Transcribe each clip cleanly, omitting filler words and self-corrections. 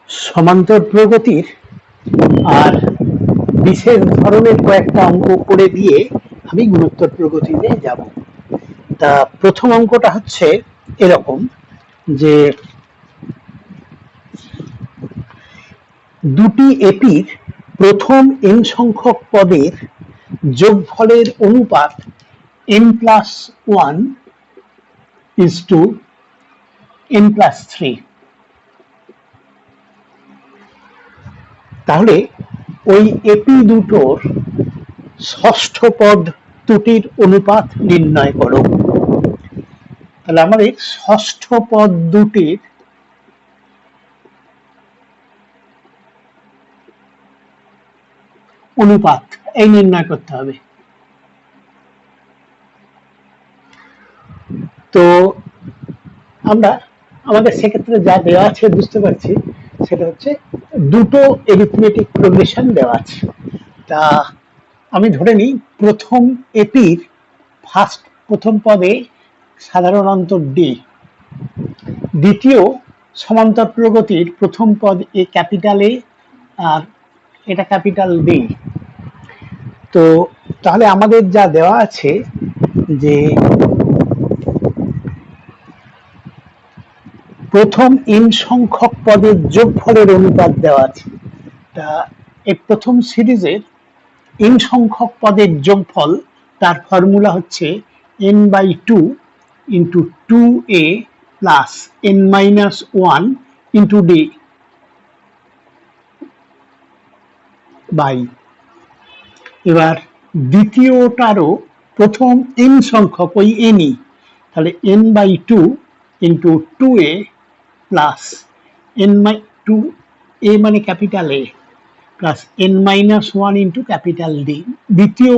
সমান্তর প্রগতির আর বিশেষ ধরনের কয়েকটা অঙ্ক করে দিয়ে আমি গুণোত্তর প্রগতিতে যাব। তা প্রথম অঙ্কটা হচ্ছে এরকম যে দুটি এপির প্রথম n সংখ্যক পদের যোগফলের অনুপাত n+1 n+3। তাহলে ওই এপি দুটোর ষষ্ঠ পদ দুটির অনুপাত নির্ণয় করো। তাহলে আমাদের ষষ্ঠ পদ দুটির অনুপাত এই নির্ণয় করতে হবে। তো আমরা আমাদের সেক্ষেত্রে যা দেওয়া আছে বুঝতে পারছি, সেটা হচ্ছে দুটো এরিথমেটিক প্রোগ্রেশন দেওয়া আছে। তা আমি ধরে নিই প্রথম এপির প্রথম পদে সাধারণ অন্তর ডি, দ্বিতীয় সমান্তর প্রগতির প্রথম পদ এ ক্যাপিটাল এ আর এটা ক্যাপিটাল ডি। তো তাহলে আমাদের যা দেওয়া আছে যে প্রথম n সংখ্যক পদের যোগফলের অনুপাত দেওয়া আছে। তা এই প্রথম সিরিজের n সংখ্যক পদের যোগফল, তার ফর্মুলা হচ্ছে n/2 into 2a plus n-1 into d by. এবার দ্বিতীয়টারও প্রথম n সংখ্যক ওই nই, তাহলে n/2 into 2a plus n/2a মানে capital A plus n-1 into capital D। দ্বিতীয়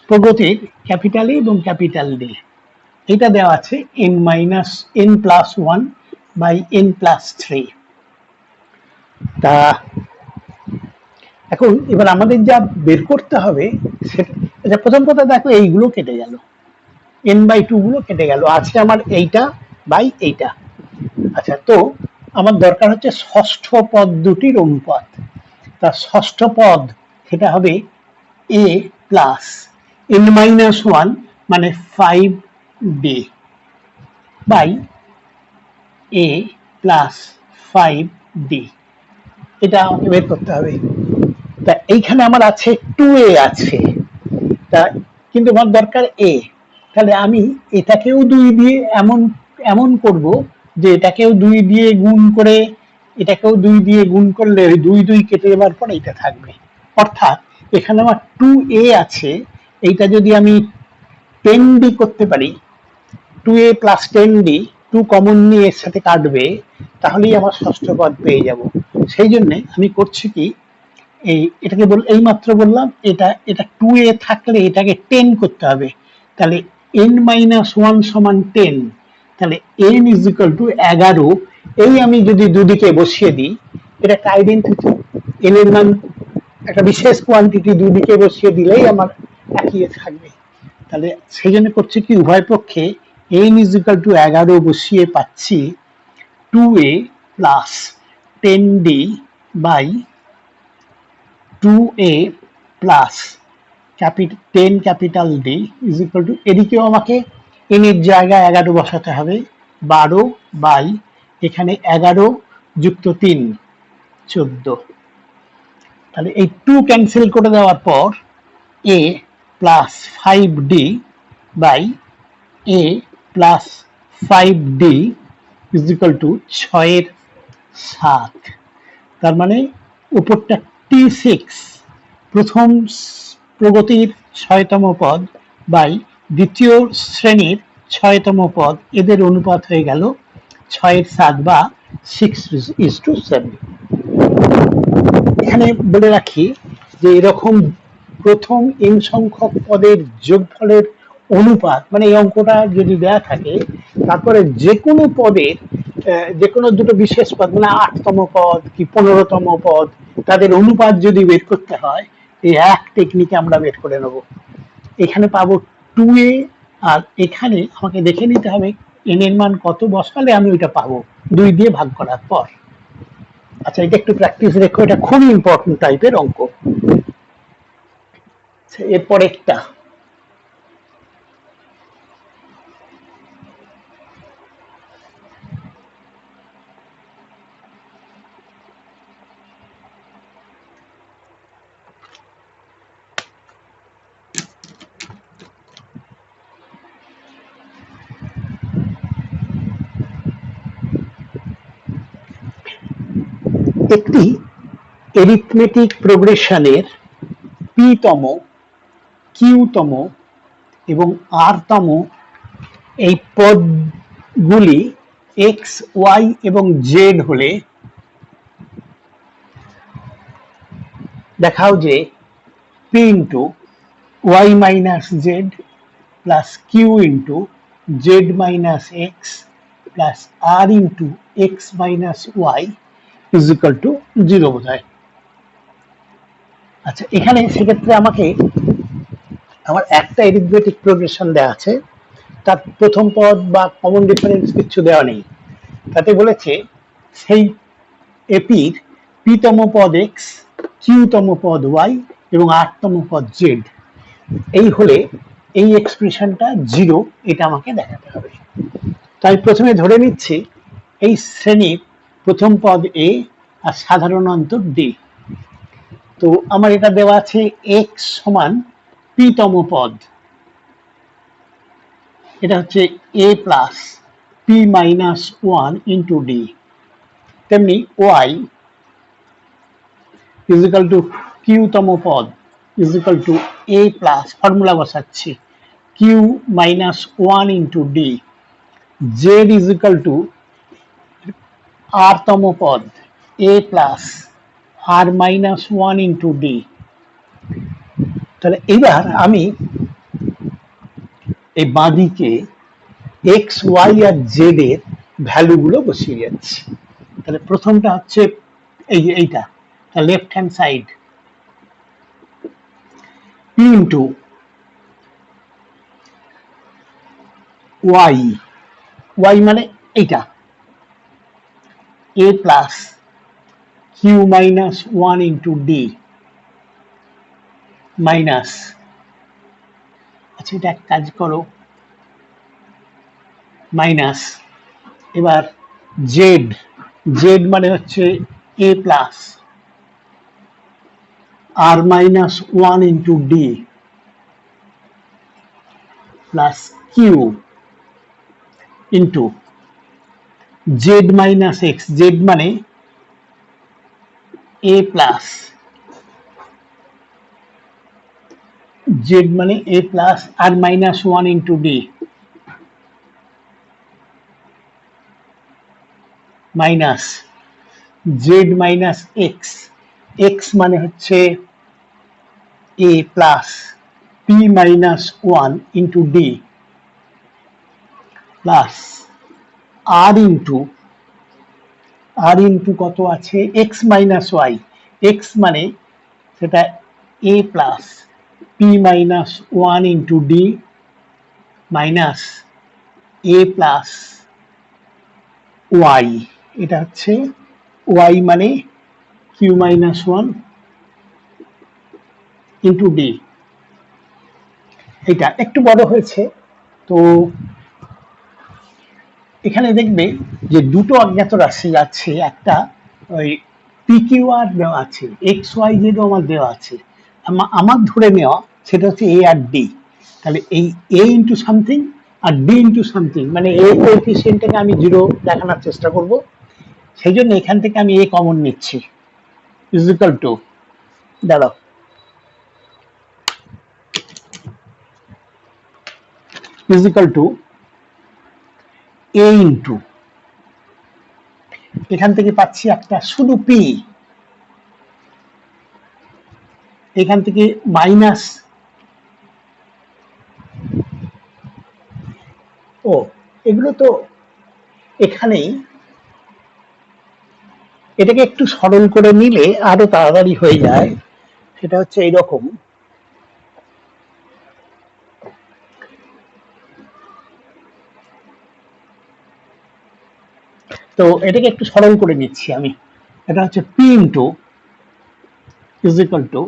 প্রগতির ক্যাপিটাল A এবং ক্যাপিটাল D, এটা দেওয়া আছে n+1 বাই n+3। তা এখন এবার আমাদের যা বের করতে হবে সেটা প্রথম কথা দেখো এইগুলো কেটে গেল, n/2 গুলো কেটে গেল, আছে আমার এইটা বাই এইটা। আচ্ছা, তো আমার দরকার হচ্ছে ষষ্ঠ পদ দুটির অনুপাত। তার ষষ্ঠ পদ সেটা হবে a প্লাস n-1 মানে 5d by a plus 5d, এটা আমাকে বের করতে হবে। তা এইখানে আমার আছে 2a আছে, তা কিন্তু আমার দরকার a, তাহলে আমি এটাকেও 2 দিয়ে এমন এমন করব যে এটাকেও 2 দিয়ে গুণ করে এটাকেও 2 দিয়ে গুণ করলে ওই 2 2 কেটে যাওয়ার পর এটা থাকবে। অর্থাৎ এখানে আমার 2a আছে, এইটা যদি আমি 10d করতে পারি, 2a প্লাস 10d, 2 কমন নিয়ে এর সাথে কাটবে, তাহলেই আমার ষষ্ঠ পদ পেয়ে যাব। সেই জন্য আমি করছি কি, এটাকে এই মাত্র বললাম এটা 2a থাকলে এটাকে 10 করতে হবে, তাহলে n-1 সমান 10, তাহলে n ইজ ইকুয়াল টু 11। এই আমি যদি দুদিকে বসিয়ে দিই, এটা একটা আইডেন্টিটি, n এর মান একটা বিশেষ কোয়ান্টিটি দুদিকে বসিয়ে দিলেই আমার একই থাকবে। তাহলে সেই জন্য করছি কি, উভয় পক্ষে n ইজ ইকুয়াল টু 11 বসিয়ে পাচ্ছি 2a plus 10d by 2a plus 10 capital D is equal to, এদিকেও আমাকে n এর জায়গায় 11 বসাতে হবে, 12 বাই এখানে 11 যুক্ত 3 14। তাহলে এই 2 ক্যান্সেল করে দেওয়ার পর a plus 5d by a plus 5d is equal to 6/7। তার মানে উপরটা T6 প্রথম প্রগতির 6তম পদ বাই দ্বিতীয় শ্রেণীর 6তম পদ, এদের অনুপাত হয়ে গেল 6/7 বা 6:7। এখানে বলে রাখি যে এরকম প্রথম n সংখ্যক পদের যোগফলের অনুপাত, মানে এই অঙ্কটা যদি দেয়া থাকে, তারপরে যে কোনো পদের যে কোনো দুটো বিশেষ পদ মানে 8তম পদ কি 15তম পদ, তাদের অনুপাত যদি বের করতে হয়, এই এক টেকনিকে আমরা বের করে নেব। এখানে পাবো 2a, আর এখানে আমাকে দেখে নিতে হবে n এর মান কত বসালে আমি ওইটা পাবো 2 দিয়ে ভাগ করার পর। আচ্ছা, এটা একটু প্র্যাকটিস রেখো, এটা খুবই ইম্পর্টেন্ট টাইপের অঙ্ক। আচ্ছা, এরপর একটা একটি এরিথমেটিক প্রোগ্রেশনের পি তম, কিউ তম এবং আর তম এই পদগুলি এক্স, ওয়াই এবং জেড হলে দেখাও যে P into Y minus Z plus Q into Z minus X plus R into X minus Y is equal to 0 বোঝায়। আচ্ছা, এখানে সেক্ষেত্রে আমাকে আমার একটা এরিথমেটিক প্রোগ্রেশন দেওয়া আছে, তার প্রথম পদ বা কমন ডিফারেন্স কিছু দেওয়া নেই, তাতে বলেছে সেই এপির পিতম পদ এক্স, কিউতম পদ ওয়াই এবং আটতম পদ জেড এই হলে এই এক্সপ্রেশনটা 0, এটা আমাকে দেখাতে হবে। তাই প্রথমে ধরে নিচ্ছি এই শ্রেণীর প্রথম পদ এ আর সাধারণ অন্তর ডি। তো আমার এটা দেওয়া আছে এক্স সমান পি তম পদ, এটা হচ্ছে A plus P minus one into D. তেমনি ওয়াই ইজিক্যাল টু কিউ তম পদ equal to A plus, formula বসাচ্ছি, Q minus one into D. Z equal to R তম পদ A plus R minus one into D. তাহলে এবার আমি এই বাঁদিকে এক্স, ওয়াই আর জেড এর ভ্যালুগুলো বসিয়ে যাচ্ছি। তাহলে প্রথমটা হচ্ছে এই যে এইটা, left hand side P into Y, Y মানে এইটা A plus Q minus one into D minus, আচ্ছা এটা এক কাজ করো, মাইনাস, এবার জেড, জেড মানে হচ্ছে A plus R minus one into D plus Q into Z minus X, Z মানে এ প্লাস, জেড মানে A plus R minus one into D minus Z minus X, X মানে হচ্ছে A plus P minus one into D plus R into, R into কত আছে X minus Y, X মানে সেটা A plus P minus one into D minus A plus Y, এটা হচ্ছে Y মানে Q minus one into D. এটা একটু বড় হয়েছে, তো এখানে দেখবে যে দুটো অজ্ঞাত রাশি আছে, একটা ওই পি কিউ আর দেওয়া আছে, এক্স ওয়াই জেড আমার দেওয়া আছে, আমার ধরে নেওয়া সেটা হচ্ছে এ আর ডি। তাহলে এই এ ইন্টু সামথিং আর ডি ইন্টু সামথিং, মানে এ কোএফিসিয়েন্টটাকে আমি 0 দেখানোর চেষ্টা করব, সেই জন্য এখান থেকে আমি এ কমন নিচ্ছি, ইজিক্যাল টু, দাঁড়াও, ইজিক্যাল টু এ ইন্টু, এখান থেকে পাচ্ছি একটা শুধু পি, এখান থেকে মাইনাস, ও এগুলো তো এখানেই, এটাকে একটু সরল করে নিলে আরো তাড়াতাড়ি হয়ে যায়, সেটা হচ্ছে এইরকম, তো এটাকে একটু সরল করে নিচ্ছি আমি, এটা হচ্ছে P into is equal two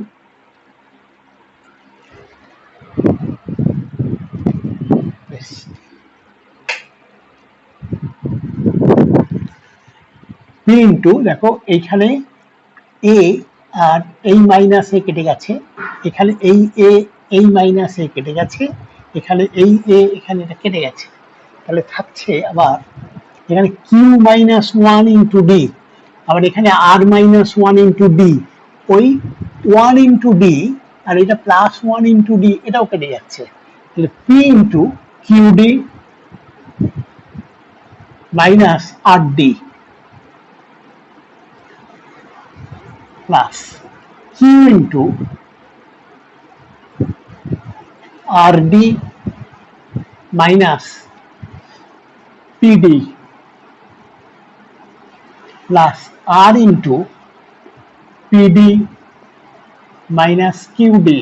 P into, দেখো এইখানে এ আর এই মাইনাস এ কেটে গেছে, এখানে এই এ এই মাইনাস এ কেটে গেছে, এখানে এই এ এখানে এটা কেটে গেছে, তাহলে থাকছে আবার এখানে Q minus one into D, আবার এখানে R minus one into D, ওই ওয়ান ইন্টু ডি আর এটা প্লাস ওয়ান ইন্টু ডি এটাও কেটে যাচ্ছে, তাহলে P into Q D minus R D plus Q into R D minus PD plus R into PD minus QD.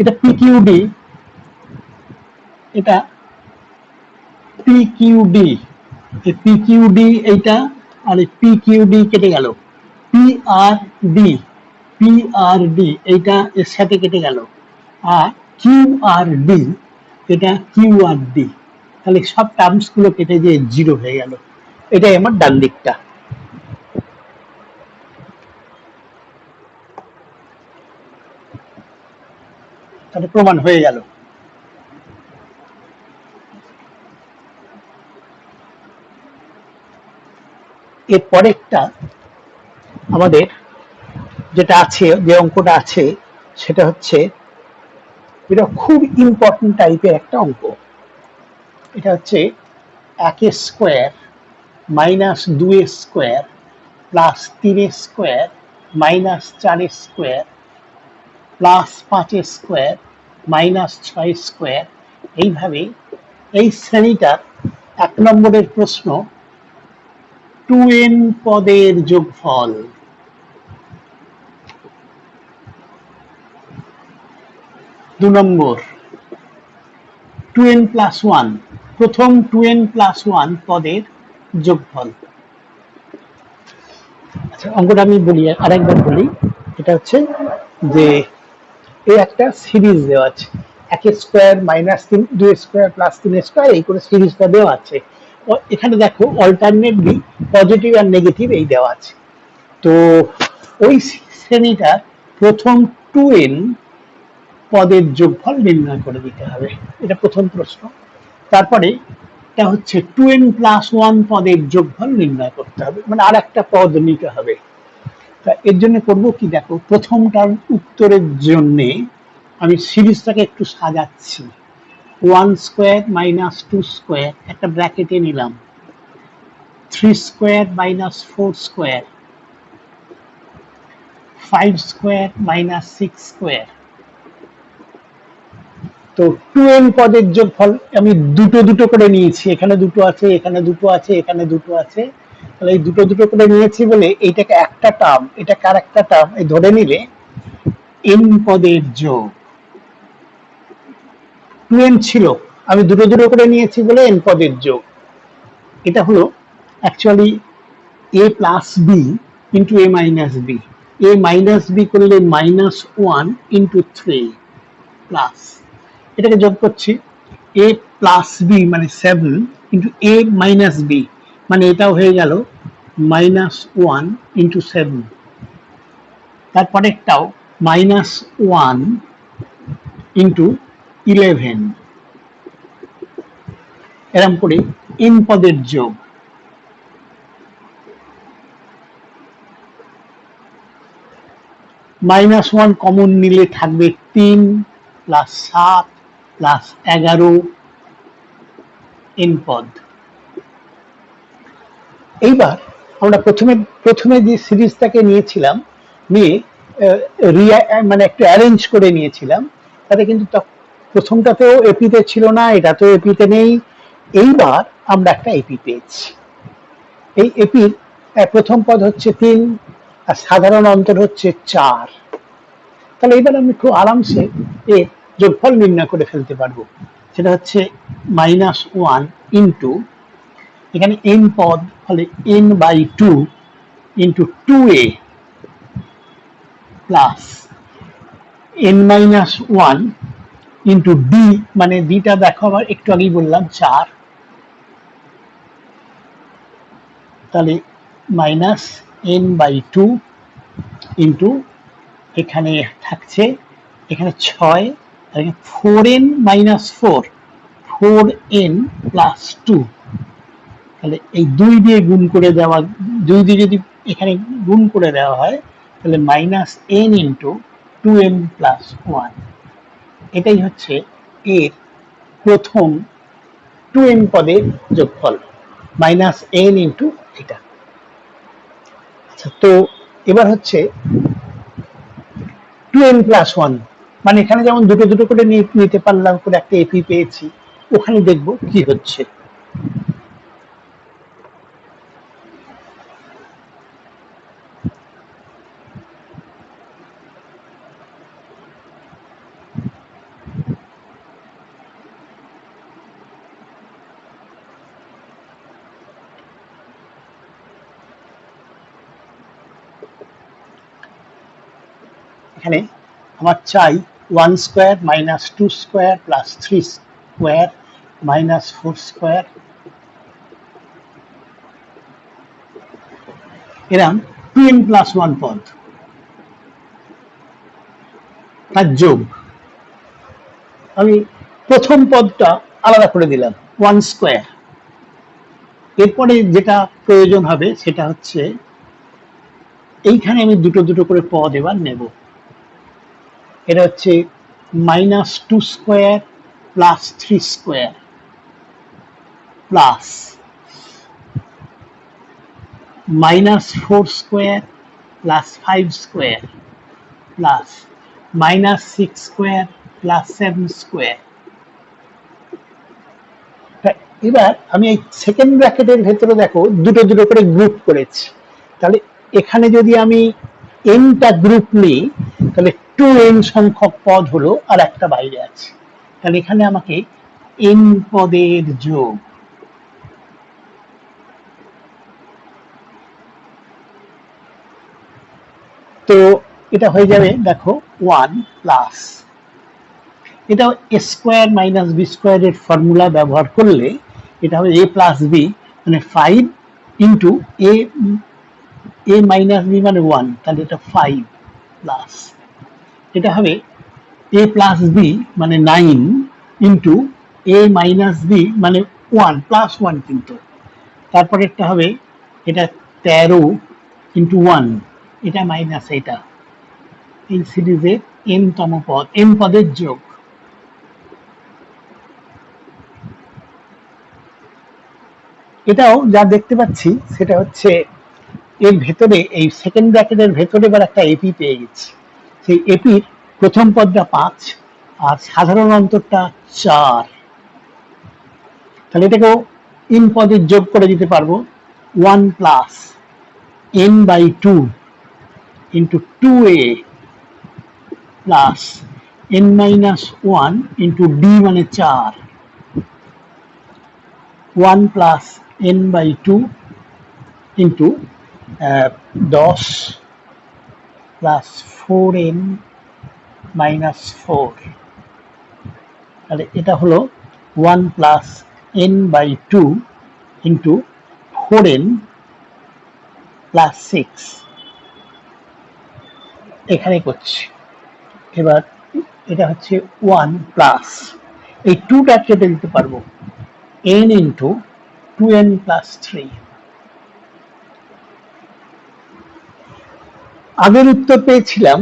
এটা PQD, এটা পিকিউডি, এই পিকিউডি এইটা আর এই পিকিউডি কেটে গেল, পিআরডি পিআরডি এইটা এর সাথে কেটে গেল, আর কিউআরডি এটা কিউআরডি, তাহলে সব টার্মস গুলো কেটে দিয়ে জিরো হয়ে গেল। এটাই আমার ডান দিকটা। তাহলে প্রমাণ হয়ে গেল। এর পরেরটা আমাদের যেটা আছে, যে অঙ্কটা আছে সেটা হচ্ছে, এটা খুব ইম্পর্টেন্ট টাইপের একটা অঙ্ক। এটা হচ্ছে 1 square minus 2 square plus 3 square minus 4 square plus 5 square minus 6 square. এইভাবে এই শ্রেণীটার 1 নম্বরের প্রশ্ন 2n পদের যোগফল। 2 নম্বর 2n প্লাস 1, প্রথম 2n প্লাস 1 পদের যোগফল। আচ্ছা, অঙ্কটা আমি বলি, আরেকবার বলি। এটা হচ্ছে যে এই একটা সিরিজ দেওয়া আছে, 1 square minus 2 square plus 3 square, এই করে সিরিজটা দেওয়া আছে। এখানে দেখো অল্টারনেটলি পজিটিভ আর নেগেটিভ এই দেওয়া আছে। তো ওই শ্রেণীটা প্রথম 2n পদের যোগফল নির্ণয় করে দিতে হবে, এটা প্রথম প্রশ্ন। তারপরে এটা হচ্ছে 2n প্লাস 1 পদের যোগফল নির্ণয় করতে হবে, মানে আর একটা পদ নিতে হবে। তা এর জন্য করবো কি, দেখো প্রথমটার উত্তরের জন্য আমি সিরিজটাকে একটু সাজাচ্ছি। 1 স্কোয়ার মাইনাস 2 স্কোয়ার একটা ব্র্যাকেটে নিলাম, 3 square minus 4 square, 5 square minus 6 square. তো 2n পদের যোগফল আমি দুটো দুটো করে নিয়েছি, এখানে দুটো আছে, এখানে দুটো আছে, এখানে দুটো আছে, তাহলে এই দুটো দুটো করে নিয়েছি বলে এইটাকে একটা টার্ম, এটাকে আর একটা টার্ম এই ধরে নিলে n পদের যোগ। 2n ছিল, আমি দুটো দুটো করে নিয়েছি বলে n পদের যোগ। এটা হলো actually a plus B into a minus B, a minus B করলে মাইনাস 1 ইন্টু 3 প্লাস, এটাকে যোগ করছি, a প্লাস বি মানে 7 ইন্টু a মাইনাস বি, মানে এটাও হয়ে গেল মাইনাস 1 ইন্টু 7। তারপরেরটাও মাইনাস 1 ইন্টু 11, এরম করে n পদের যোগ। মাইনাস 1 কমন নিলে থাকবে 3 প্লাস 7 প্লাস 11 n পদ। এইবার আমরা প্রথমে যে সিরিজটাকে নিয়েছিলাম, নিয়ে মানে একটু অ্যারেঞ্জ করে নিয়েছিলাম, তাতে কিন্তু প্রথমটাতেও এপিতে ছিল না, এটাতেও এপিতে নেই। এইবার আমরা একটা এপি পেয়েছি। এই এপির প্রথম পদ হচ্ছে 3 আর সাধারণ অন্তর হচ্ছে 4। তাহলে এবার আমি খুব আরামসে এর যোগফল নির্ণয় করে ফেলতে পারবো। সেটা হচ্ছে -1 ইন্টু এখানে n পদ, ফলে n by two into two A plus n minus one into D, মানে ডিটা দেখো আবার একটু আগেই বললাম 4, তাহলে minus n by two into এখানে থাকছে এখানে 6 আর এখানে 4n মাইনাস 4n প্লাস 2, তাহলে এই 2 দিয়ে গুণ করে দেওয়া, 2 দিয়ে যদি এখানে গুণ করে দেওয়া হয় তাহলে minus n into 2n plus 1, এটাই হচ্ছে এর প্রথম 2n পদের যোগফল, মাইনাস n ইন্টু এটা। আচ্ছা, তো এবার হচ্ছে 2n প্লাস 1, মানে এখানে যেমন দুটো দুটো করে নিতে পারলাম, করে একটা এপি পেয়েছি, ওখানে দেখব কি হচ্ছে। এখানে আমার চাই 1 square minus 2 square plus 3 square minus 4 square, এরম 2n প্লাস 1 পদ, তার যোগ। আমি প্রথম পদটা আলাদা করে দিলাম 1 স্কোয়ার, এরপরে যেটা প্রয়োজন হবে সেটা হচ্ছে এইখানে আমি দুটো দুটো করে পদ এবার নেব। এটা হচ্ছে minus 2 square plus 3 square plus minus 4 square plus 5 square plus minus 6 square plus 7 square. এবার আমি এই সেকেন্ড ব্র্যাকেটের ভেতরে দেখো দুটো দুটো করে গ্রুপ করেছি, তাহলে এখানে যদি আমি এনটা গ্রুপ নিই তাহলে 2n সংখ্যক পদ হলো আর একটা বাইরে আছে, তাহলে এখানে আমাকে n পদের যোগ, তো এটা হয়ে যাবে দেখো 1 প্লাস, এটা এ স্কোয়ার মাইনাস বি স্কোয়ারের ফর্মুলা ব্যবহার করলে এটা হবে a প্লাস বি, মানে 5 ইন্টু এ মাইনাস বি মানে 1, তাহলে এটা 5 প্লাস, এটা হবে এ প্লাস বি মানে 9 ইন্টু এ মাইনাস বি মানে 1 প্লাস 1, কিন্তু তারপরে একটা হবে এটা 13 ইন্টু 1, এটা মাইনাস এটা, এই সিরিজের n তম পদ, n পদের যোগ। এটাও যা দেখতে পাচ্ছি সেটা হচ্ছে এর ভেতরে এই সেকেন্ড ব্র্যাকেটের ভেতরে এবার একটা এপি পেয়ে গেছি, সেই এপির প্রথম পদটা 5 আর সাধারণ অন্তরটা 4, তাহলে এটাকেও ইন পদের যোগ করে দিতে পারবো 1 plus n by 2 into 2a plus n minus 1 into d মানে 4, 1 plus n by 2 into 10 plus 4n minus 4, তাহলে এটা হলো 1 plus n by 2 into 4n plus 6, এখানে করছি। এবার এটা হচ্ছে 1 প্লাস এই 2টা কেটে দিতে পারবো n ইন্টু 2n প্লাস 3, আগের উত্তর পেয়েছিলাম,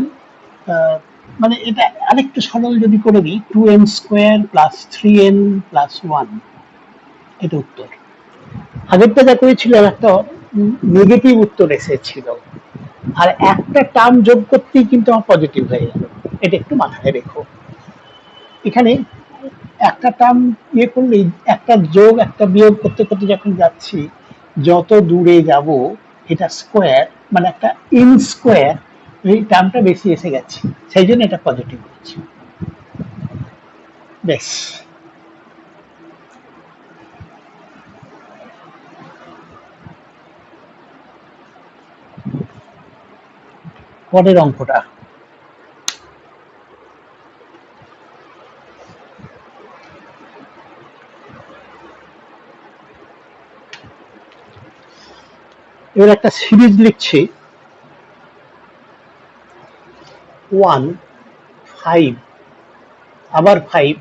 মানে এটা আরেকটু সরল যদি করে দিই 2n square plus 3n plus 1, এটা উত্তর। আগেরটা যা করেছিলাম একটা নেগেটিভ উত্তর এসেছিল, আর একটা টার্ম যোগ করতেই কিন্তু আমার পজিটিভ হয়ে গেল, এটা একটু মাথায় রেখো। এখানে একটা টার্ম ইয়ে করলেই একটা যোগ একটা বিয়োগ করতে করতে যখন যাচ্ছি, যত দূরে যাব এটা স্কোয়ার মানে একটা ইন স্কোয়ার, এই টার্মটা বেশি এসে গেছে, সেই জন্য এটা পজিটিভ হচ্ছে। বেশ, পরের অঙ্কটা এবার একটা সিরিজ লিখছি 1 5 আবার 5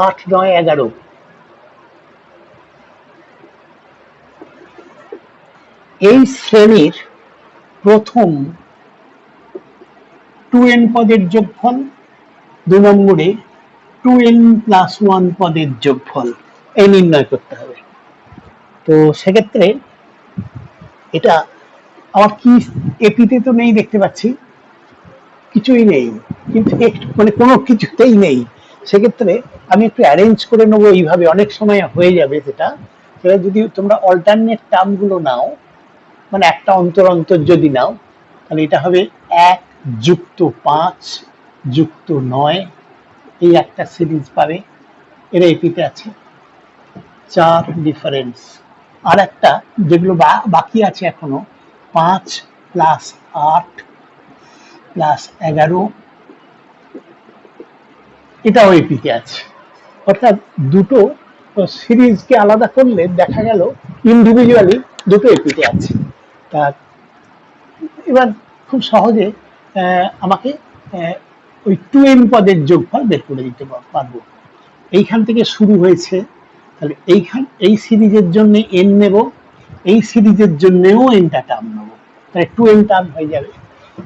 8 9 11 এই শ্রেণীর প্রথম 2n পদের যোগফল, 2 নম্বরে 2n প্লাস 1 পদের যোগফল এই নির্ণয় করতে হবে। তো সেক্ষেত্রে এটা আমার কি এপিতে তো নেই, দেখতে পাচ্ছি কিছুই নেই, কিন্তু মানে কোনো কিছুতেই নেই। সেক্ষেত্রে আমি একটু অ্যারেঞ্জ করে নেবো এইভাবে, অনেক সময় হয়ে যাবে সেটা। সেটা যদি তোমরা অল্টারনেট টার্ম গুলো নাও, মানে একটা অন্তর অন্তর যদি নাও, তাহলে এটা হবে 1 যুক্ত 5 যুক্ত 9, এই একটা সিরিজ পাবে, এরা এপিতে আছে। 4 ডিফারেন্স, আর একটা যেগুলো বাকি আছে এখনো, 5 প্লাস 8 প্লাস 11, এটাও এপিতে আছে। অর্থাৎ দুটো সিরিজকে আলাদা করলে দেখা গেল ইন্ডিভিজুয়ালি দুটো এপিতে আছে। তা এবার খুব সহজে আমাকে ওই 2n পদের যোগফল বের করে দিতে পারবো। এইখান থেকে শুরু হয়েছে, তাহলে এই সিরিজের জন্য n নেব, এই সিরিজের জন্যও nটা টার্ম নেব, তাহলে 2n টার্ম হয়ে যাবে।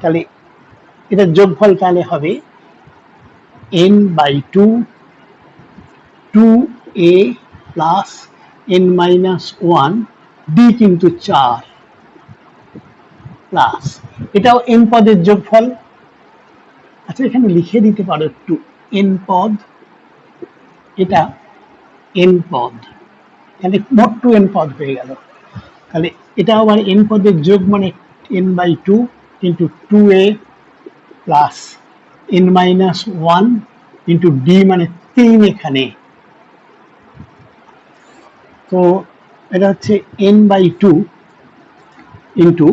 তাহলে এটা যোগফল তাহলে হবে n by 2 2a plus n minus 1 d কিন্তু 4 প্লাস, এটাও n পদের যোগফল। আচ্ছা এখানে লিখে দিতে পারো একটু n পদ, এটা n পদ, তাহলে মোট 2n পদ হয়ে গেল। তাহলে এটা আবার n পদের যোগ, মানে n by 2 into 2a plus n minus 1 into d মানে 3 এখানে। তো এটা হচ্ছে n by 2 into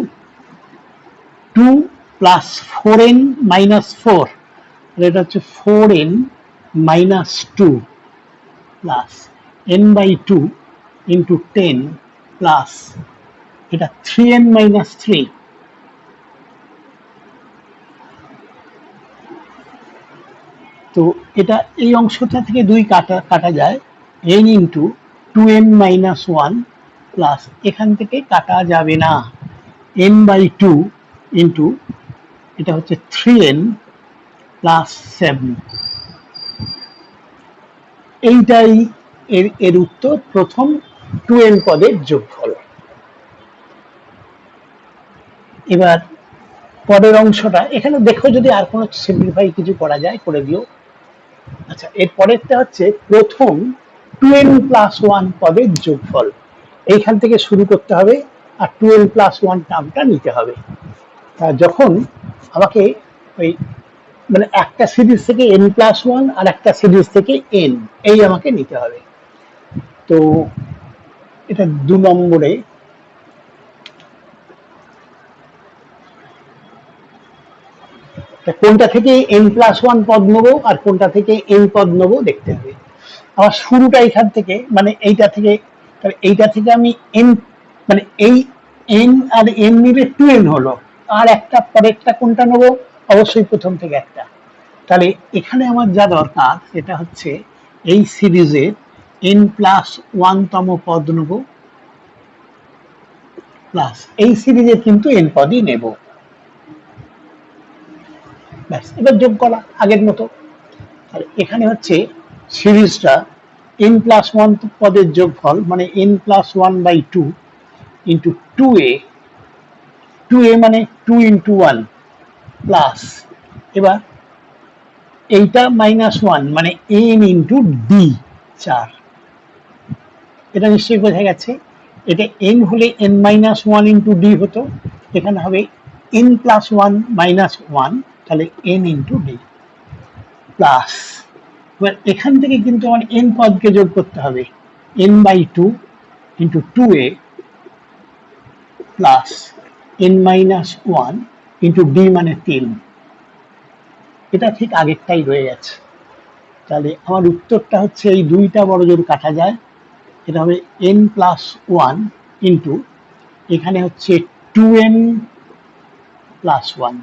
2 plus 4n minus 4, এটা হচ্ছে 4n minus 2 plus n by 2 into 10 plus এটা 3n মাইনাস 3। তো এটা এই অংশটা থেকে 2 কাটা যায়, n into 2n minus 1 plus এখান থেকে কাটা যাবে না, n বাই 2 ইন্টু এটা হচ্ছে 3n প্লাস 7। এইটাই এর উত্তর, প্রথম 2n পদের যোগফল। এবার পরের অংশটা এখানে দেখো, যদি আর কোনো সিম্পলিফাই কিছু করা যায় করে দিও। আচ্ছা এর পরেরটা হচ্ছে প্রথম 2n প্লাস 1 পদের যোগফল, এইখান থেকে শুরু করতে হবে আর 2n প্লাস 1 টার্মটা নিতে হবে। তা যখন আমাকে ওই মানে একটা সিরিজ থেকে n প্লাস 1 আর একটা সিরিজ থেকে n, এই আমাকে নিতে হবে। তো এটা 2 নম্বরে কোনটা থেকে n প্লাস 1 পদ নেবো আর কোনটা থেকে n পদ নেবো দেখতে হবে। আমার শুরুটা এখান থেকে, মানে এইটা থেকে, এইটা থেকে আমি n, মানে এই n আর n মিলে 2n হলো, আর একটা পরেরটা কোনটা নেবো, অবশ্যই প্রথম থেকে একটা। তাহলে এখানে আমার যা দরকার সেটা হচ্ছে এই সিরিজের n প্লাস 1 তম পদ নেব, প্লাস এই সিরিজের কিন্তু n পদই নেব। ব্যাস, এবার যোগ করা আগের মতো। এখানে হচ্ছে সিরিজটা n প্লাস 1 পদের যোগফল, মানে n plus 1 by 2 into 2a, 2a মানে 2 ইন্টু 1 প্লাস, এবার এইটা মাইনাস 1 মানে n ইন্টু d 4। এটা নিশ্চয়ই বোঝা গেছে। এটা n হলে n মাইনাস 1 ইন্টু d হতো, এখানে হবে n প্লাস 1 মাইনাস 1, তাহলে n ইন্টু d প্লাস, এবার এখান থেকে কিন্তু আমার n পদকে যোগ করতে হবে, n by 2 into 2a plus n-1 into d মানে 3, এটা ঠিক আগেরটাই রয়ে গেছে। তাহলে আমার উত্তরটা হচ্ছে এই দুইটা বড় জোর কাটা যায়, এটা হবে n+1 ইন্টু এখানে হচ্ছে 2n+1,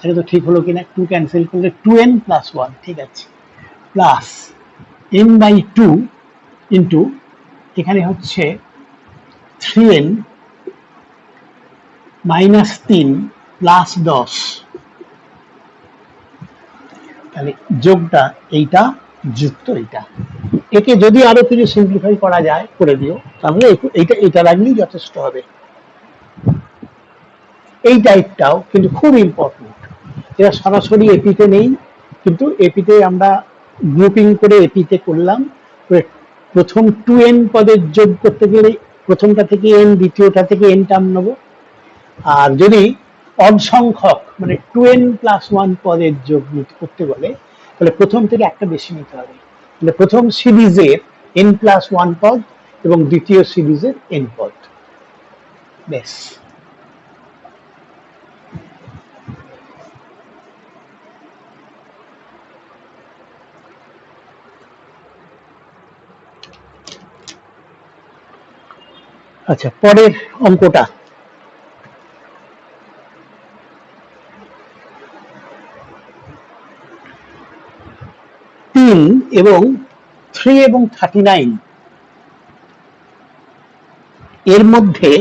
এটা তো ঠিক হলো কিনা, 2 ক্যান্সেল করলে 2n+1 ঠিক আছে, প্লাস n/2 ইন্টু এখানে হচ্ছে 3n -3 প্লাস 10, তাহলে যোগটা এইটা যুক্ত এইটা। একে যদি আরো কিছু সিম্পলিফাই করা যায় করে দিও, তাহলে এইটা রাখলেই যথেষ্ট হবে। এই টাইপটাও কিন্তু খুব ইম্পর্টেন্ট, এটা সরাসরি এপিতে নেই, কিন্তু এপিতে আমরা গ্রুপিং করে এপিতে করলাম। প্রথম 2n পদের যোগ করতে গেলে প্রথমটা থেকে n, দ্বিতীয়টা থেকে n টার্ম নেবো। আর যদি অড সংখ্যক মানে 2n+1 পদের যোগ করতে বলে, তাহলে প্রথম থেকে একটা বেশি নিতে হবে। মানে প্রথম সিরিজের n+1 পদ এবং দ্বিতীয় সিরিজের n পদ, বেশ। আচ্ছা, পরের অঙ্কটা এবং 3 এবং 39 এর মধ্যে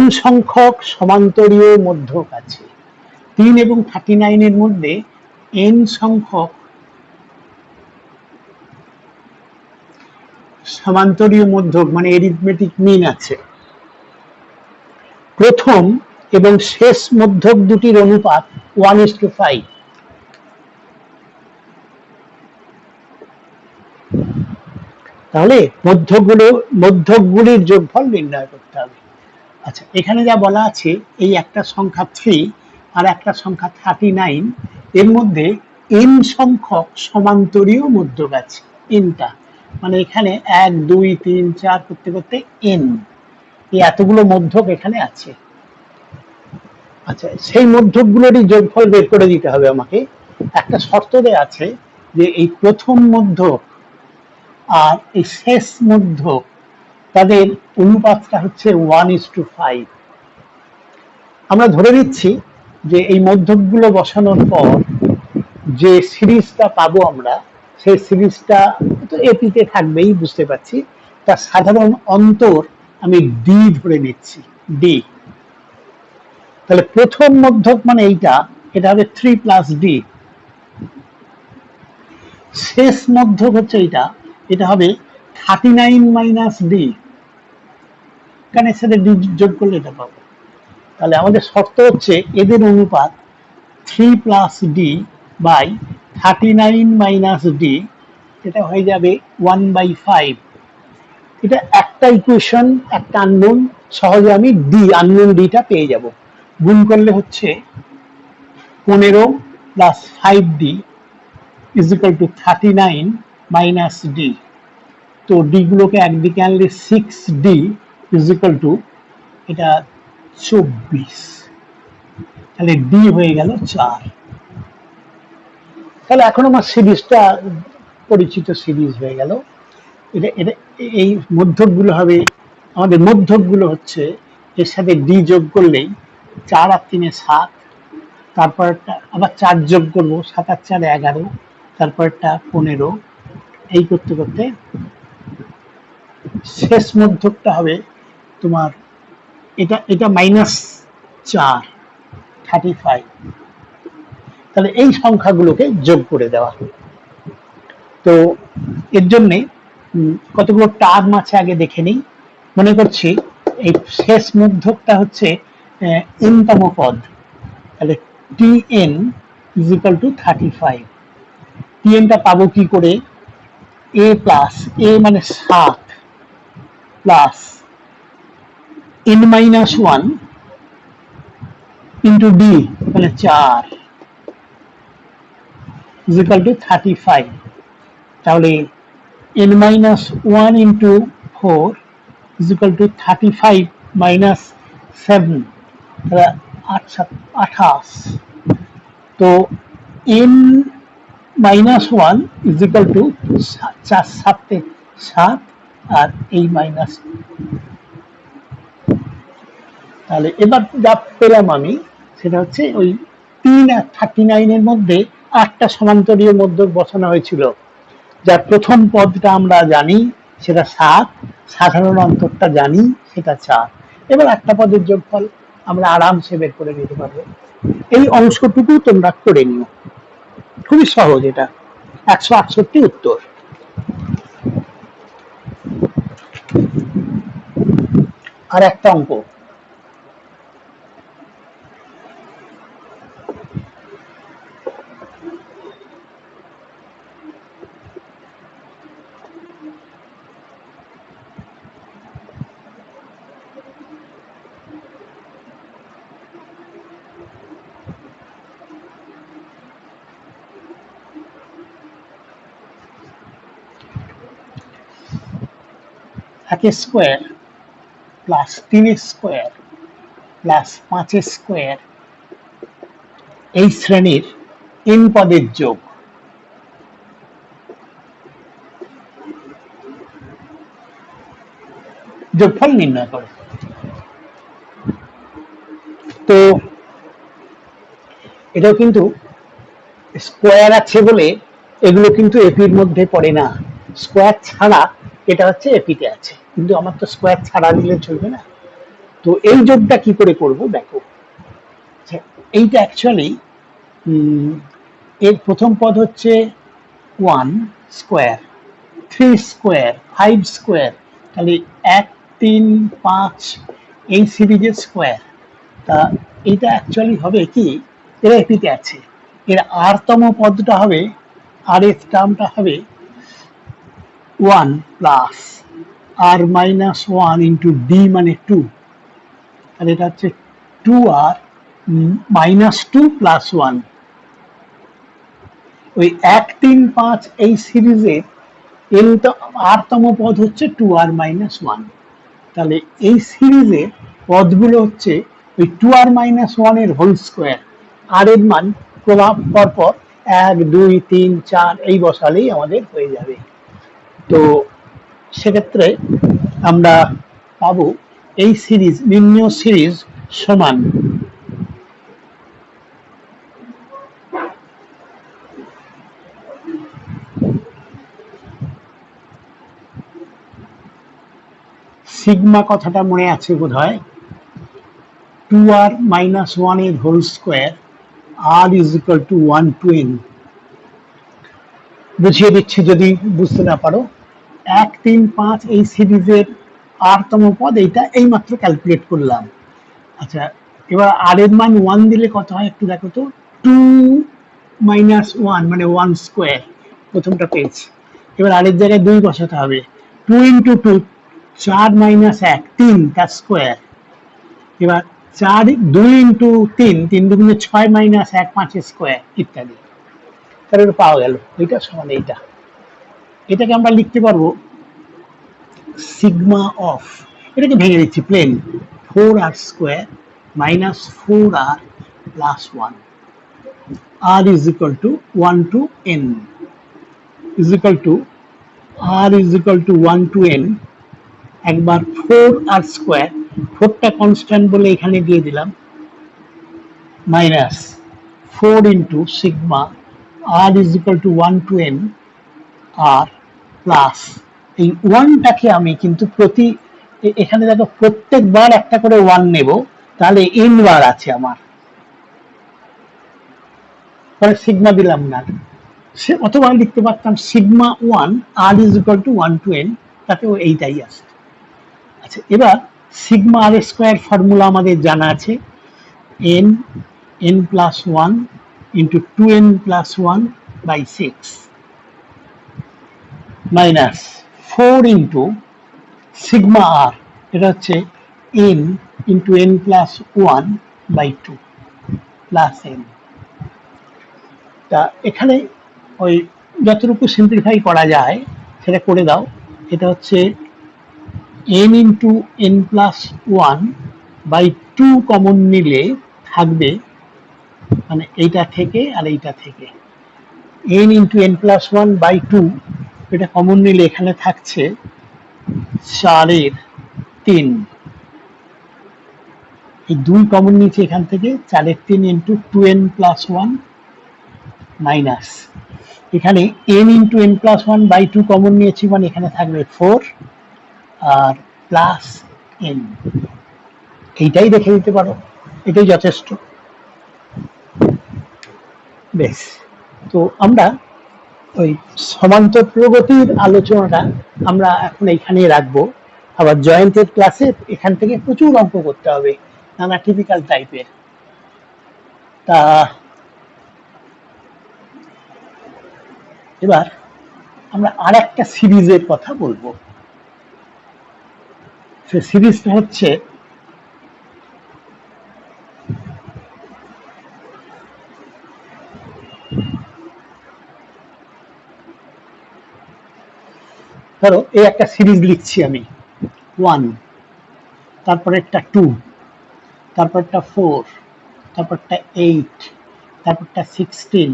n সংখ্যক সমান্তরীয় মধ্যক আছে। 3 এবং 39 এর মধ্যে n সংখ্যক সমান্তরীয় মধ্যক মানে এরিথমেটিক মিন আছে। প্রথম এবং শেষ মধ্যক দুটির অনুপাত 1:5। তাহলে মধ্যকগুলির যোগফল নির্ণয় করতে হবে। আচ্ছা, এখানে যা বলা আছে, এই একটা সংখ্যা 3 আর একটা সংখ্যা 39 এর মধ্যে n সংখ্যক সমান্তরীয় মধ্যক আছে। nটা মানে এখানে 1 2 3 4 করতে করতে n, এই এতগুলো মধ্যক এখানে আছে। আচ্ছা, সেই মধ্যকগুলোরই যোগফল বের করে দিতে হবে আমাকে। একটা শর্ত দেয়া আছে যে এই প্রথম মধ্যক আর এই শেষ মধ্যক তাদের অনুপাতটা হচ্ছে 1:5। আমরা ধরে নিচ্ছি যে এই মধ্যকগুলো বসানোর পর যে সিরিজটা পাবো আমরা, সেই সিরিজটা তো এপিতে থাকবেই, বুঝতে পারছি। তার সাধারণ অন্তর আমি ডি ধরে নিচ্ছি, ডি। তাহলে প্রথম মধ্যক মানে এটা হবে 3 + d। শেষ মধ্যক হচ্ছে এটা হবে 39 - d, কারণ এর সাথে d যোগ করলে এটা পাবো। তাহলে আমাদের শর্ত হচ্ছে এদের অনুপাত 3 + d বাই 39 - d, এটা হয়ে যাবে 1/5। এটা একটা ইকুয়েশন, একটা আননোন, সহজে আমি আননোন ডিটা পেয়ে যাব। গুণ করলে হচ্ছে 15 + 5d = 39 - d। তো ডি গুলোকে একদিকে আনলে 6d = এটা 24, তাহলে ডি হয়ে গেল 4। তাহলে এখন আমার সিরিজটা পরিচিত সিরিজ হয়ে গেল। এটা এটা এই মধ্যকগুলো হবে, আমাদের মধ্যকগুলো হচ্ছে এর সাথে ডি যোগ করলেই 4 আর 3 7, তারপরটা আবার 4 যোগ করবো, 7 আর 4 11, তারপরটা 15, এই করতে করতে শেষ মধ্যকটা হবে তোমার এটা -4, 35। তাহলে এই সংখ্যাগুলোকে যোগ করে দেওয়া। তো এর জন্যে কতগুলো টার্ম আছে আগে দেখে নিই। মনে করছি এই শেষ মধ্যকটা হচ্ছে n-তম পদ, তাহলে tn = 35। tnটা পাবো কি করে? a মানে 7 প্লাস n-1 ইন্টু d মানে 4 = 35। তাহলে n-1 × 4 = 35 - 7, 8 7 28, তো n -1 ইজ ইকাল টু 4 7 7 আর এই মাইনাস, তাহলে এবার যা পেলাম আমি সেটা হচ্ছে ওই 3 আর 39 এর মধ্যে 8টা সমান্তরীয় মধ্যক বসানো হয়েছিল, যার প্রথম পদটা আমরা জানি সেটা 7, সাধারণ অন্তরটা জানি সেটা 4। এবার একটা পদের যোগফল আমরা আরামসে বের করে নিতে পারবো। এই অংশটুকু তোমরা করে নিও, খুবই সহজ এটা। 168 উত্তর। আর একটা অঙ্ক, एक square plus 3 square plus 5 square এই শ্রেণীর n পদের যোগ। যোগফল নির্ণয় করো। তো এটাও কিন্তু স্কোয়ার আছে বলে এগুলো কিন্তু এপির মধ্যে পড়ে না, স্কোয়ার ছাড়া এটা হচ্ছে এপিতে আছে, কিন্তু আমার তো স্কোয়ার ছাড়া দিলে চলবে না। তো এই যোগটা কি করে করব দেখো, এইটা অ্যাকচুয়ালি এর প্রথম পদ হচ্ছে 1 স্কোয়ার, 3 স্কোয়ার, 5 স্কোয়ার, তাহলে 1 3 5 এই সিরিজের স্কোয়ার। তা এটা অ্যাকচুয়ালি হবে কি, এরা এপিতে আছে, এর আরতম পদটা হবে, আর এর টার্মটা হবে 1 plus R minus 1 into D মানে 2, আর এটা হচ্ছে 2r মাইনাস 2 প্লাস 1। ওই 1 3 5 এই সিরিজে আরতম পদ হচ্ছে 2r মাইনাস 1, তাহলে এই সিরিজে পদগুলো হচ্ছে ওই 2r মাইনাস 1 এর হোল স্কোয়ার, আর এর মান প্রভাব পরপর 1 2 3 4 এই বসালেই আমাদের হয়ে যাবে। তো সেক্ষেত্রে আমরা পাবো এই সিরিজ, নির্ণয় সিরিজ সমান সিগমা, কথাটা মনে আছে বোধহয়, 2r মাইনাস 1 এর whole square r is equal to 1 to n। বুঝিয়ে দিচ্ছি যদি বুঝতে না পারো। 1 3 5 এই সিরিজের আরতম পদ, এইটা এই মাত্র ক্যালকুলেট করলাম। আচ্ছা, এবার আর এর মান 1 দিলে কত হয় একটু দেখো তো, 2 মাইনাস 1 মানে 1 স্কোয়ার, প্রথমটা পেয়েছি। এবার আর এর জায়গায় 2 বসাতে হবে, 2 ইন্টু 2 4 মাইনাস 1 3 তার স্কোয়ার। এবার 4 2 ইন্টু 3 3 দুগুণে 6 মাইনাস 1 5 স্কোয়ার ইত্যাদি। তাহলে পাওয়া গেল এইটা সমান এইটা। এটাকে আমরা লিখতে পারবো সিগমা অফ, এটাকে ভেঙে দিচ্ছি, plain 4r square minus 4r plus 1, r is equal to 1 to n is equal to r is equal to 1 to n। একবার 4r স্কোয়ার, 4টা কনস্ট্যান্ট বলে এখানে দিয়ে দিলাম, minus 4 into sigma r is equal to 1 to n আর plus এই 1টাকে আমি কিন্তু প্রতি, এখানে দেখো প্রত্যেকবার একটা করে 1 নেব, তাহলে n বার আছে আমার, পরে সিগমা দিলাম না, সে অথবা লিখতে পারতাম sigma 1 r is equal to 1 to n, তাতেও এইটাই আসে। আচ্ছা, এবার সিগমা আর স্কোয়ার ফর্মুলা আমাদের জানা আছে, n n plus 1 into 2n plus 1 by 6 minus 4 into sigma R, এটা হচ্ছে n into n plus 1 by 2 plus n। তা এখানে ওই যতটুকু সিম্পলিফাই করা যায় সেটা করে দাও। এটা হচ্ছে n into n plus 1 by two common নিলে থাকবে, মানে এইটা থেকে আর এইটা থেকে n into n plus one by two, এটা কমন নিলে এখানে থাকছে 4/3। এই 2 কমন নিচে এখান থেকে 4/3 into 2n plus one minus এখানে n into n plus one by two common নিয়েছি, মানে এখানে থাকবে 4 আর প্লাস n। এইটাই রেখে দিতে পারো, এটাই যথেষ্ট। বেশ, তো আমরা ওই সমান্তর প্রগতির আলোচনাটা আমরা এখন এইখানেই রাখবো। আবার জয়েন্টের ক্লাসে এখান থেকে প্রচুর অঙ্ক করতে হবে, নানা টিপিক্যাল টাইপের। তা এবার আমরা আর একটা সিরিজের কথা বলবো। সে সিরিজটা হচ্ছে ধরো এই একটা সিরিজ লিখছি আমি, 1, তারপরে একটা 2, তারপরটা 4, তারপরটা 8, তারপরটা 16।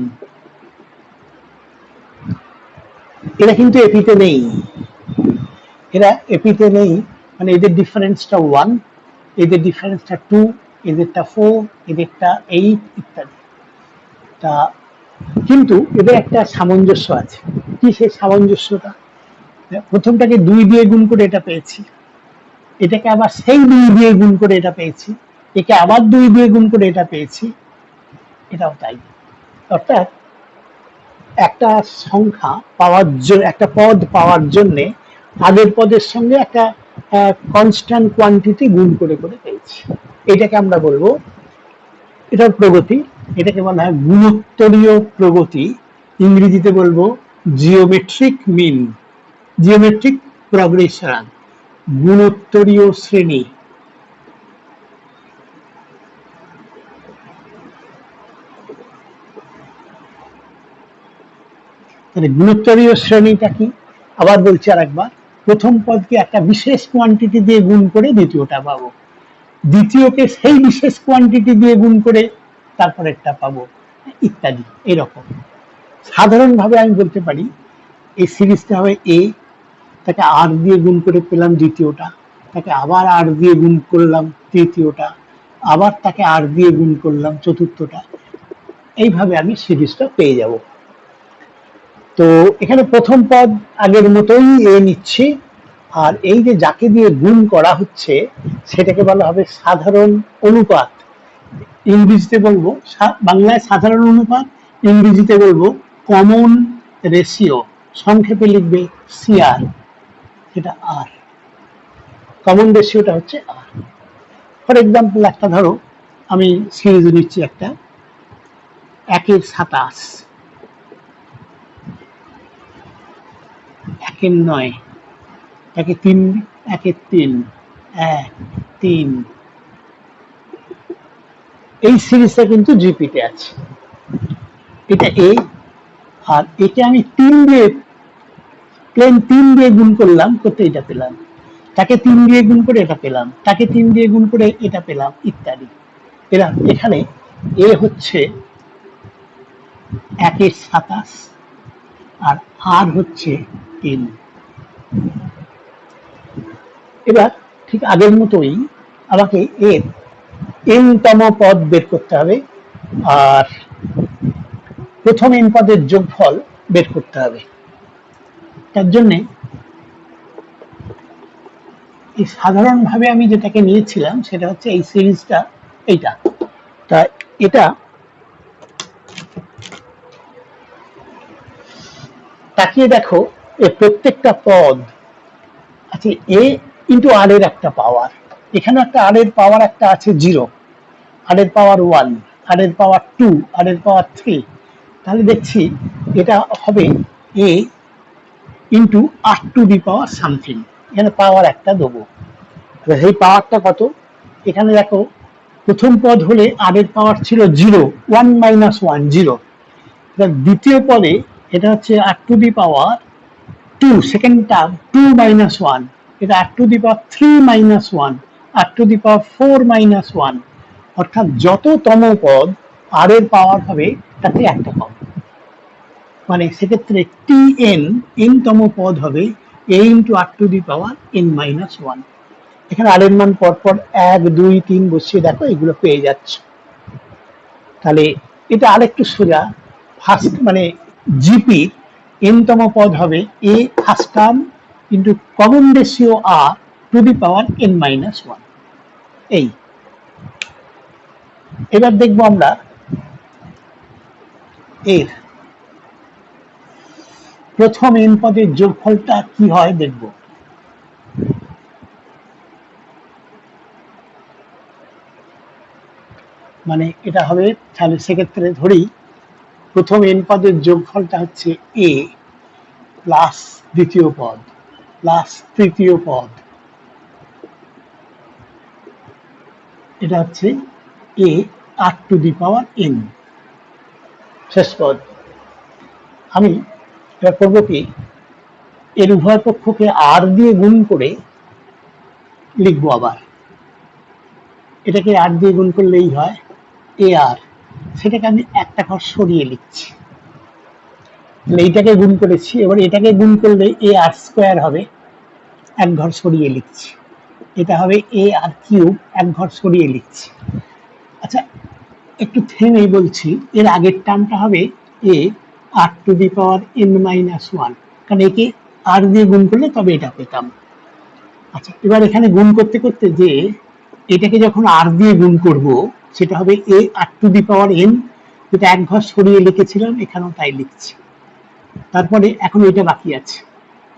এরা কিন্তু এপিতে নেই, এরা এপিতে নেই, মানে এদের ডিফারেন্সটা 1, এদের ডিফারেন্সটা 2, এদেরটা 4, এদেরটা 8 ইত্যাদি। তা কিন্তু এদের একটা সামঞ্জস্য আছে। কি সেই সামঞ্জস্যটা? প্রথমটাকে 2 দিয়ে গুণ করে এটা পেয়েছি, এটাকে আবার সেই 2 দিয়ে গুণ করে এটা পেয়েছি, একে আবার 2 দিয়ে গুণ করে এটা পেয়েছি, এটাও তাই। অর্থাৎ একটা সংখ্যা পাওয়ার জন্য, একটা পদ পাওয়ার জন্য আগের পদের সঙ্গে একটা কনস্ট্যান্ট কোয়ান্টিটি গুণ করে করে পেয়েছি, এটাকে আমরা বলবো, এটার প্রগতি, এটাকে বলা হয় গুণোত্তরীয় প্রগতি। ইংরেজিতে বলবো জিওমেট্রিক মিন, জিওমেট্রিক প্রগ্রেশন, গুণোত্তরীয় শ্রেণী। গুণোত্তরীয় শ্রেণীটা কি? আবার বলছি আর একবার, প্রথম পদকে একটা বিশেষ কোয়ান্টিটি দিয়ে গুণ করে দ্বিতীয়টা পাবো, দ্বিতীয়কে সেই বিশেষ কোয়ান্টিটি দিয়ে গুণ করে তারপরেরটা পাবো, ইত্যাদি। এরকম সাধারণভাবে আমি বলতে পারি এই সিরিজটা হবে এ, তাকে আর দিয়ে গুণ করে পেলাম দ্বিতীয়টা, তাকে আবার আর দিয়ে গুণ করলাম তৃতীয়টা, আবার তাকে আর দিয়ে গুণ করলাম চতুর্থটা, এইভাবে আমি সিরিজটা পেয়ে যাব। তো এখানে প্রথম পদ আগের মতোই এ নিচ্ছি, আর এই যে যাকে দিয়ে গুণ করা হচ্ছে সেটাকে বলা হবে সাধারণ অনুপাত। ইংরেজিতে বলবো, বাংলায় সাধারণ অনুপাত, ইংরেজিতে বলবো কমন রেশিও, সংক্ষেপে লিখবে সিআর, এটা আর, কমন রেশিওটা হচ্ছে আর। ফর এক্সাম্পল একটা ধরো আমি সিরিজ নিচ্ছি একটা 1/27, 1/9, 1/3, 1/3, 1, 3। এই সিরিজটা কিন্তু জিপিতে আছে, এটা এ, আর একে আমি 3 দিয়ে, প্লেন 3 দিয়ে গুণ করলাম, করতে এটা পেলাম, তাকে 3 দিয়ে গুণ করে এটা পেলাম, তাকে 3 দিয়ে গুণ করে এটা পেলাম, ইত্যাদি। এরা এখানে এ হচ্ছে 1/27 আর আর হচ্ছে 3। এবার ঠিক আগের মতোই আমাকে এর n তম পদ বের করতে হবে, আর প্রথম n পদের যোগফল বের করতে হবে। তার জন্য এই সাধারণভাবে আমি যেটাকে নিয়েছিলাম সেটা হচ্ছে এই সিরিজটা, এইটা। তা এটা তাকিয়ে দেখো, এই প্রত্যেকটা পদ আছে এ ইন্টু আর এর একটা পাওয়ার, এখানে একটা আর এর পাওয়ার একটা আছে 0, আর এর পাওয়ার 1, আর এর পাওয়ার 2, আর এর পাওয়ার 3। তাহলে দেখছি এটা হবে A into R to the power something, এখানে পাওয়ার একটা দেবো। সেই পাওয়ারটা কত? এখানে দেখো প্রথম পদ হলে আর এর পাওয়ার ছিল 0, 1 মাইনাস 1, 0। দ্বিতীয় পদে এটা হচ্ছে R to the power 2, second term 2 minus 1, এটা R to the power 3 minus 1, R to the power 4 - 1, অর্থাৎ যততম পদ আর এর পাওয়ার হবে তাতে একটা কম, মানে সেক্ষেত্রে টি এন তম পদ হবে a into R to the power n-1। এখানে আর এর মান পরপর 1 2 3 বসিয়ে দেখো এগুলো পেয়ে যাচ্ছে। তাহলে এটা আরেকটু সোজা, ফার্স্ট মানে জিপি এন তম পদ হবে A first term into common ratio R to the power n-1। এই এবার দেখবো আমরা এর প্রথম এন পদের যোগফলটা কি হয় দেখব। মানে এটা হবে, তাহলে সেক্ষেত্রে ধরি প্রথম এন পদের যোগফলটা হচ্ছে এ প্লাস দ্বিতীয় পদ প্লাস তৃতীয় পদ, এটা হচ্ছে এ R to the power N শেষ পদ। আমি এবার করবো কি, এর উভয় পক্ষকে আর দিয়ে গুণ করে লিখবো। আবার এটাকে আর দিয়ে গুণ করলেই হয় এ আর, সেটাকে আমি একটা ঘর সরিয়ে লিখছি। এইটাকে গুণ করেছি, এবার এটাকে গুণ করলে এ আর স্কোয়ার হবে, এক ঘর সরিয়ে লিখছি। এটা হবে এ আর কিউব, এক ঘর সরিয়ে লিখছি। আচ্ছা একটু থেমেই বলছি, এর আগের টার্মটা হবে এ R to the power n-1, কারণ একে আর দিয়ে গুণ করলে তবে এটা পেতাম। আচ্ছা এবার এখানে গুণ করতে করতে যে এটাকে যখন আর দিয়ে গুণ করব সেটা হবে এ R to the power n, যেটা এক ঘর সরিয়ে লিখেছিলাম এখানেও তাই লিখছি। তারপরে এখন এটা বাকি আছে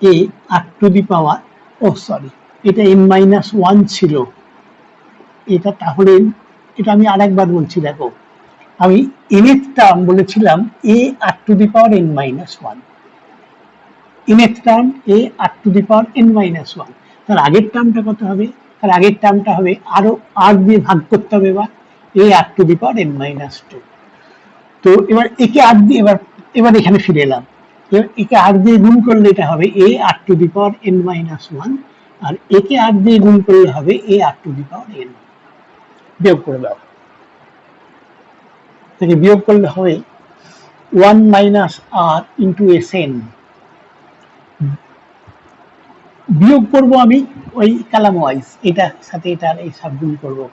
এ R to the power, O sorry এটা n-1 ছিল এটা, তাহলে এটা আমি আরেকবার বলছি দেখো, আমি nth টার্ম বলেছিলাম A R to the power n-1, nth term A R to the power n-1, তার আগের টার্মটা কত হবে, তার আগের টার্মটা হবে আরো আর দিয়ে ভাগ করতে হবে, এবার এ R to the power n-2। তো এবার একে আর দিয়ে এবার এখানে ফিরে এলাম, এবার একে আর দিয়ে গুণ করলে এটা হবে এ R to the power n-1, আর একে আর দিয়ে গুণ করলে হবে এ R to the power n। বিয়োগ করে দাও, থেকে বিয়োগ করলে হবে 1 - আর ইন্টু এসএন। বিয়োগ করবো আমি ওই কালাম ওয়াইজ, এটার সাথে এটার এই সব গুণ করবো,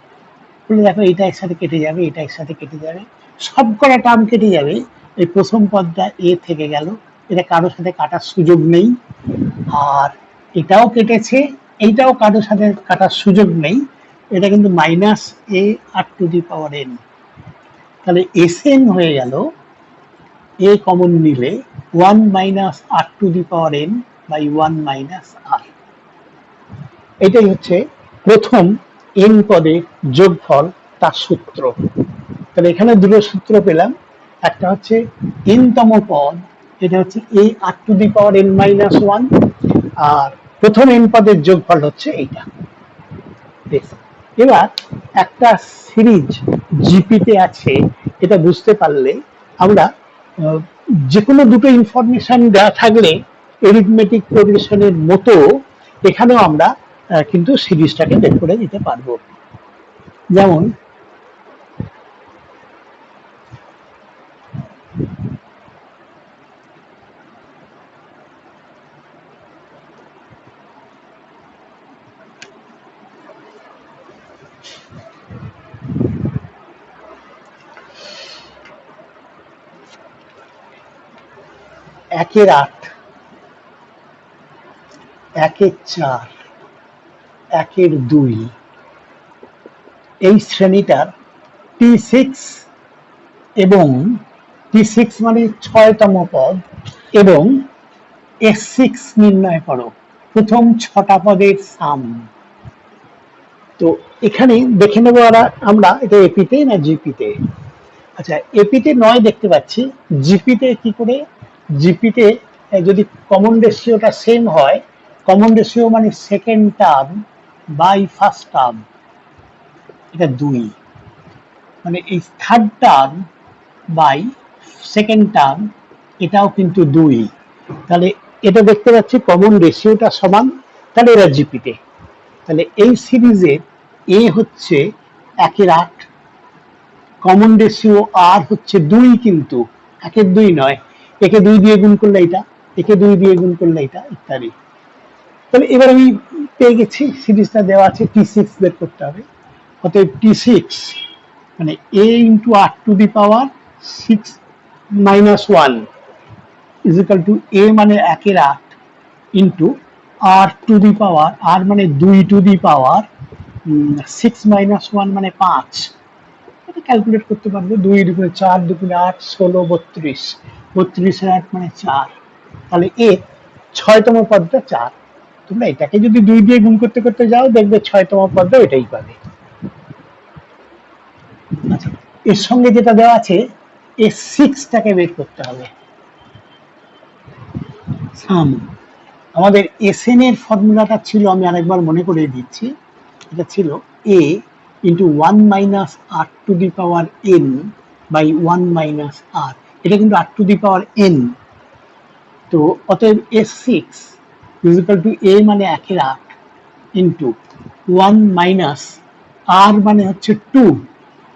বলে দেখো এটা একসাথে কেটে যাবে, এটা একসাথে কেটে যাবে, সব কটা টার্ম কেটে যাবে, এই প্রথম পদটা এ থেকে গেল, এটা কারোর সাথে কাটার সুযোগ নেই, আর এটাও কেটেছে, এইটাও কারোর সাথে কাটার সুযোগ নেই, এটা কিন্তু minus A R to the power N. তাহলে এস এন হয়ে গেল এ কমন নিলে 1 - R to the power N by 1 - R. এটাই হচ্ছে প্রথম এন পদের যোগফল, তার সূত্র। তাহলে এখানে দুটো সূত্র পেলাম, একটা হচ্ছে এন তম পদ, এটা হচ্ছে এ R to the power n-1, আর প্রথম এন পদের যোগফল হচ্ছে এইটা। এবার একটা সিরিজ জিপিতে আছে, এটা বুঝতে পারলে আমরা যে কোনো দুটো ইনফরমেশন দেওয়া থাকলে এরিথমেটিক প্রোগ্রেশনের মতো এখানেও আমরা কিন্তু সিরিজটাকে বের করে দিতে পারবো। যেমন একের 8, একের 4, একের 2, এই শ্রেণীটার T6 এবং T6 মানে 6তম পদ এবং S6 নির্ণয় করো, প্রথম 6টা পদের সাম। তো এখানে দেখে নেবো আমরা এটা এপিতে না জিপিতে। আচ্ছা এপিতে নয় দেখতে পাচ্ছি, জিপিতে কি করে, জিপিতে যদি কমন রেশিওটা সেম হয়, কমন রেশিও মানে second term by first term, এটা 2, মানে এই third term by second term, এটাও কিন্তু 2। তাহলে এটা দেখতে পাচ্ছি কমন রেশিওটা সমান, তাহলে এরা জিপিতে। তাহলে এই সিরিজের এ হচ্ছে 1/8, কমন রেশিও আর হচ্ছে 2, কিন্তু 1/2 নয়, একে 2 দিয়ে গুণ করলে এটা, একে 2 দিয়ে গুণ করলে এটা, ইত্যাদি। তবে এবার আমি পেয়ে গেছি, সিরিজটা দেওয়া আছে, T6 বের করতে হবে। অতএব T6 মানে a into r to the power 6 minus 1 is equal two a মানে 1/8 into r to the power, r মানে 2 টু দি পাওয়ার 6 মাইনাস 1 মানে 5। এটা ক্যালকুলেট করতে পারবো, 2 দুগুণে 4, দুগুণে 8, 16, 32, 32 আর 8 মানে 4। তাহলে এ 6তম পদটা 4। তোমরা এটাকে যদি 2 দিয়ে গুণ করতে করতে যাও, দেখবে 6তম পদটা এটাই পাবে। আচ্ছা, এর সঙ্গে যেটা দেওয়া আছে, এর 6টাকে বের করতে হবে। সাম, আমাদের এসএন এর ফর্মুলাটা ছিল, আমি আরেকবার মনে করিয়ে দিচ্ছি, এটা ছিল a into 1 minus r to the power n by 1 minus r। এটা কিন্তু r to the power n। তো অতএব s6 is equal two a মানে 1/8 ইন্টু 1 মাইনাস r মানে হচ্ছে 2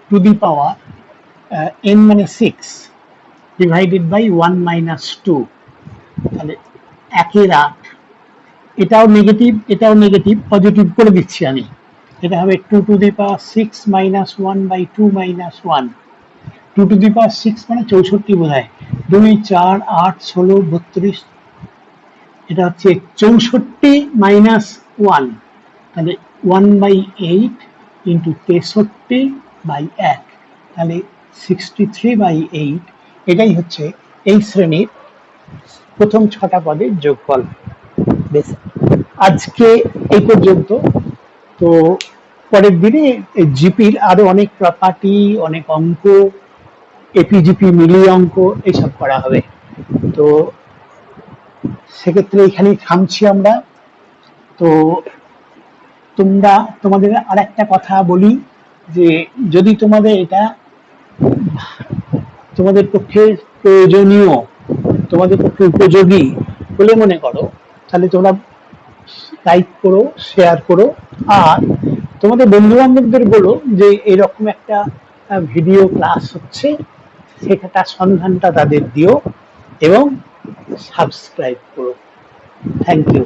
টু দি পাওয়ার n মানে 6 ডিভাইডেড বাই 1 মাইনাস 2। তাহলে 1/8, এটাও নেগেটিভ, এটাও নেগেটিভ, পজিটিভ করে দিচ্ছি আমি। এটা হবে 2 to the power 6 minus 1 by 2 minus 1। 2 to the power 6 মানে 64 বোঝায়, 2, 4, 8, 16, 32, এটা হচ্ছে 64 মাইনাস 1, তাহলে 1/8 ইন্টু 63 বাই 1, তাহলে 63/8। এটাই হচ্ছে এই শ্রেণীর প্রথম 6টা পদের যোগফল। বেশ, আজকে এই পর্যন্ত। তো পরের দিনে জিপির আরো অনেক প্রপার্টি, অনেক অঙ্ক, এপিজিপি মিলিয়ে অঙ্ক এইসব করা হবে। তো সেক্ষেত্রে এখানেই থামছি আমরা। তো তোমরা, তোমাদের আর একটা কথা বলি, যে যদি তোমাদের এটা তোমাদের পক্ষে প্রয়োজনীয়, তোমাদের পক্ষে উপযোগী বলে মনে করো, তাহলে তোমরা লাইক করো, শেয়ার করো, আর তোমাদের বন্ধু বান্ধবদের বলো যে এরকম একটা ভিডিও ক্লাস হচ্ছে, সেটা সন্ধানটা তাদের দিও এবং সাবস্ক্রাইব করো। Thank you.